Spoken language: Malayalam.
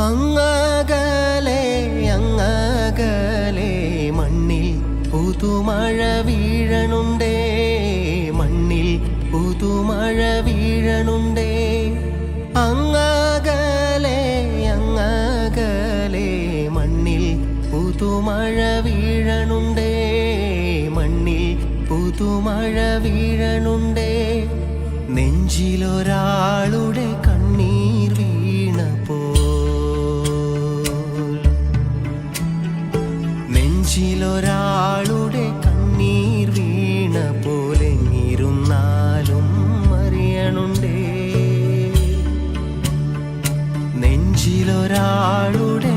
അങ്ങകലെ അങ്ങകലെ മണ്ണിൽ പുതുമഴ വീഴണുണ്ടേ, മണ്ണിൽ പുതുമഴ വീഴണുണ്ടേ. അങ്ങകലെ അങ്ങകലെ മണ്ണിൽ പുതുമഴ വീഴണുണ്ടേ, മണ്ണിൽ പുതുമഴ വീഴണുണ്ടേ. നെഞ്ചിലൊരാളുടെ കണ്ണീർ വീണപ്പോൾ, നെഞ്ചിലൊരാളുടെ കണ്ണീർ വീണ പോലെങ്ങിരുന്നാലും അറിയണുണ്ടേ, നെഞ്ചിലൊരാളുടെ